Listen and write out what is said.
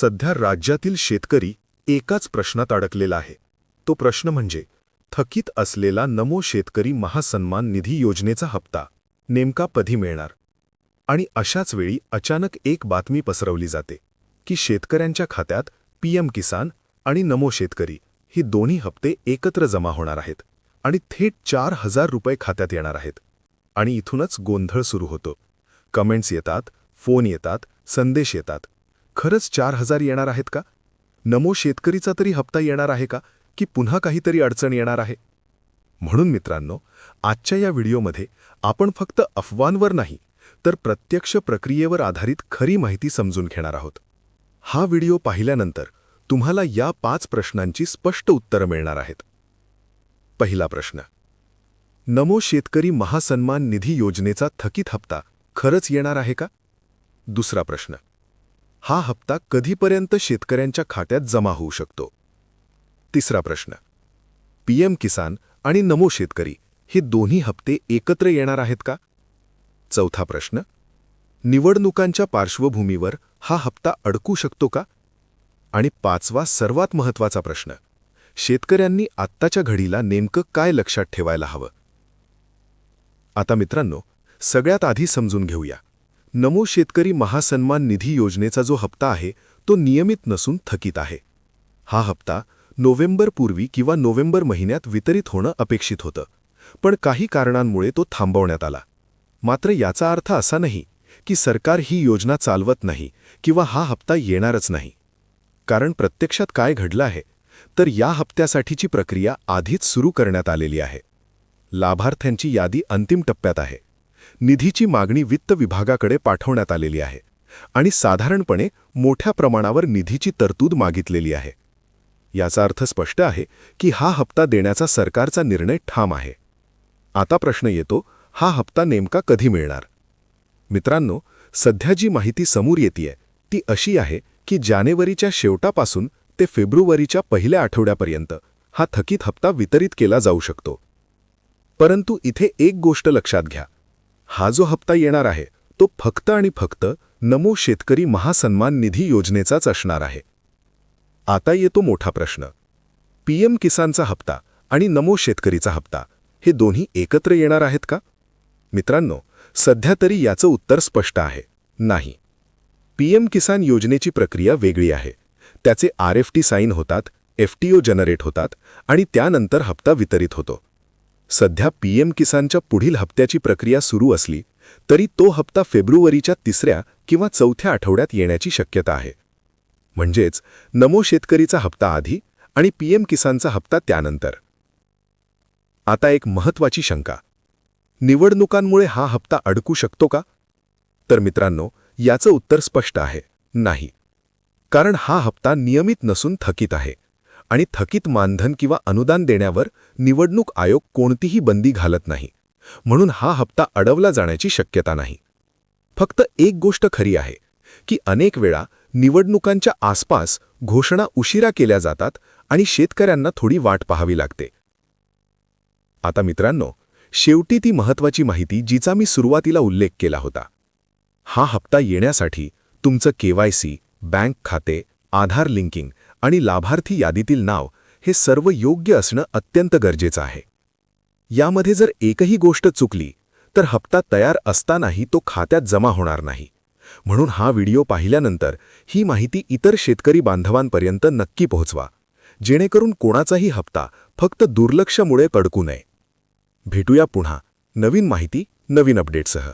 सध्या राज्यातील शेतकरी एकाच प्रश्नात अडकलेला आहे. तो प्रश्न म्हणजे थकीत असलेला नमो शेतकरी महासन्मान निधी योजनेचा हप्ता नेमका कधी मिळणार. आणि अशाच वेळी अचानक एक बातमी पसरवली जाते की शेतकऱ्यांच्या खात्यात पीएम किसान आणि नमो शेतकरी ही दोन्ही हप्ते एकत्र जमा होणार आहेत आणि थेट 4,000 रुपये खात्यात येणार आहेत. आणि इथूनच गोंधळ सुरू होतो. कमेंट्स येतात, फोन येतात, संदेश येतात. खरंच 4,000 येणार आहेत का? नमो शेतकरीचा तरी हप्ता येणार आहे का, की पुन्हा काहीतरी अडचण येणार आहे? म्हणून मित्रांनो, आजच्या या व्हिडिओमध्ये आपण फक्त अफवांवर नाही तर प्रत्यक्ष प्रक्रियेवर आधारित खरी माहिती समजून घेणार आहोत. हा व्हिडिओ पाहिल्यानंतर तुम्हाला या 5 प्रश्नांची स्पष्ट उत्तरं मिळणार आहेत. पहिला प्रश्न: नमो शेतकरी महासन्मान निधी योजनेचा थकीत हप्ता खरंच येणार आहे का? दुसरा प्रश्न: हा हप्ता कधीपर्यंत शेतकऱ्यांच्या खात्यात जमा होऊ शकतो? तिसरा प्रश्न: पीएम किसान आणि नमो शेतकरी हे दोन्ही हप्ते एकत्र येणार आहेत का? चौथा प्रश्न: निवडणुकांच्या पार्श्वभूमीवर हा हप्ता अडकू शकतो का? आणि पाचवा सर्वात महत्त्वाचा प्रश्न: शेतकऱ्यांनी आत्ताच्या घडीला नेमकं काय लक्षात ठेवायला हवं? आता मित्रांनो, सगळ्यात आधी समजून घेऊया. नमो शेतकरी महासन्मान निधी योजनेचा जो हप्ता आहे तो नियमित नसून थकीत आहे. हा हप्ता नोव्हेंबरपूर्वी किंवा नोव्हेंबर महिन्यात वितरित होणं अपेक्षित होतं, पण काही कारणांमुळे तो थांबवण्यात आला. मात्र याचा अर्थ असा नाही की सरकार ही योजना चालवत नाही किंवा हा हप्ता येणारच नाही. कारण प्रत्यक्षात काय घडलं आहे तर या हप्त्यासाठीची प्रक्रिया आधीच सुरू करण्यात आलेली आहे. लाभार्थ्यांची यादी अंतिम टप्प्यात आहे. निधीची मागणी वित्त विभागाकडे पाठवण्यात आलेली आहे आणि साधारणपणे मोठ्या प्रमाणावर निधीची तरतूद मागितलेली आहे. याचा अर्थ स्पष्ट आहे की हा हप्ता देण्याचा सरकारचा निर्णय ठाम आहे. आता प्रश्न येतो, हा हप्ता नेमका कधी मिळणार? मित्रांनो, सध्या जी माहिती समोर येतेय ती अशी आहे की जानेवारीच्या शेवटापासून ते फेब्रुवारीच्या पहिल्या आठवड्यापर्यंत हा थकीत हप्ता वितरित केला जाऊ शकतो. परंतु इथे एक गोष्ट लक्षात घ्या. हा जो हप्ता येणार आहे तो फक्त आणि फक्त नमो शेतकरी महासन्मान निधी योजनेचाच असणार आहे. आता येतो मोठा प्रश्न: पीएम किसानचा हप्ता आणि नमो शेतकरीचा हप्ता हे दोन्ही एकत्र येणार आहेत का? मित्रांनो, सध्या तरी याचं उत्तर स्पष्ट आहे, नाही. पीएम किसान योजनेची प्रक्रिया वेगळी आहे. त्याचे आरएफटी साईन होतात, एफटीओ जनरेट होतात आणि त्यानंतर हप्ता वितरित होतो. सध्या पीएम किसानच्या पुढील हप्त्याची प्रक्रिया सुरू असली तरी तो हप्ता फेब्रुवारीच्या 3ऱ्या किंवा 4थ्या आठवड्यात येण्याची शक्यता आहे. म्हणजेच नमो शेतकरीचा हप्ता आधी आणि पीएम किसानचा हप्ता त्यानंतर. आता एक महत्त्वाची शंका: निवडणुकांमुळे हा हप्ता अडकू शकतो का? तर मित्रांनो, याचं उत्तर स्पष्ट आहे, नाही. कारण हा हप्ता नियमित नसून थकीत आहे आणि थकीत मानधन किंवा अनुदान देण्यावर निवडणूक आयोग कोणतीही बंदी घालत नाही. म्हणून हा हप्ता अडवला जाण्याची शक्यता नाही. फक्त एक गोष्ट खरी आहे की अनेक वेळा निवडणुकांच्या आसपास घोषणा उशिरा केल्या जातात आणि शेतकऱ्यांना थोडी वाट पाहावी लागते. आता मित्रांनो, शेवटी ती महत्त्वाची माहिती जिचा मी सुरुवातीला उल्लेख केला होता. हा हप्ता येण्यासाठी तुमचं केवायसी, बँक खाते, आधार लिंकिंग आणि लाभार्थी यादीतील नाव हे सर्व योग्य असणं अत्यंत गरजेचं आहे. यामध्ये जर एकही गोष्ट चुकली तर हप्ता तयार असतानाही तो खात्यात जमा होणार नाही. म्हणून हा व्हिडिओ पाहिल्यानंतर ही माहिती इतर शेतकरी बांधवांपर्यंत नक्की पोहोचवा, जेणेकरून कोणाचाही हप्ता फक्त दुर्लक्षामुळे अडकू नये. भेटूया पुन्हा नवीन माहिती, नवीन अपडेटसह.